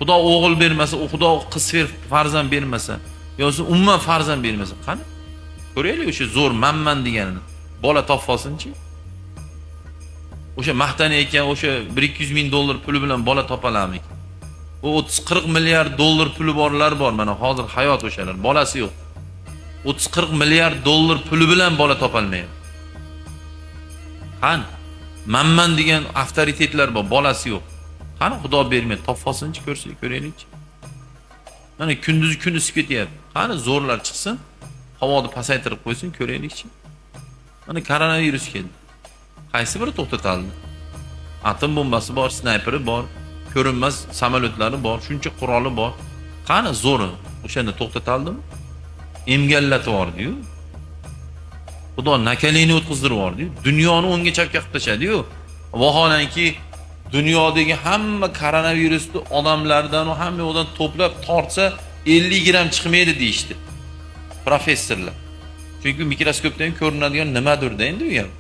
Xudo o'g'il bermasa, Xudo qiz farzand bermasa, yoki umuman farzand bermasa, qani? Ko'raylik o'sha zo'r manman deganini. Bola topib olsin-chi. O'sha maqtanayotgan o'sha 1-200 ming dollar puli bilan bola topalarmi? O 30-40 milliard dollar puli borlar bor, mana hozir hayot o'shalar, bolasi yo'q. 30-40 milliard dollar puli bilan bola topolmayapti. Qani? Manman degan avtoritetlar bor, bolasi yo'q. Qani Xudo bermaydi, topib olsin-chi, ko'raylikchi. Mana kunduzi kun isib ketyapti. Qani zo'rlar chiqsin, havoni pasaytirib qo'ysin, ko'raylikchi. Mana koronavirus keldi. Qaysi biri to'xtataldi? Atom bombasi bor, snayperi bor, ko'rinmas samolyotlari bor, shuncha quroli bor. Qani zo'ri? O'shanda to'xtataldimi? Emgallatib yubordi-yu. Xudo nakalini o'tkazdirib yubordi-yu. Dunyoni o'ngga chapga qilib tashadi-yu. Vaholanki dunyodagi hamma koronavirusni odamlardan va hamma yoqdan to'plab tortsa 50 gram chiqmaydi deyishdi professorlar. Chunki mikroskopdan ko'rinadigan nimadir-da endi u ham.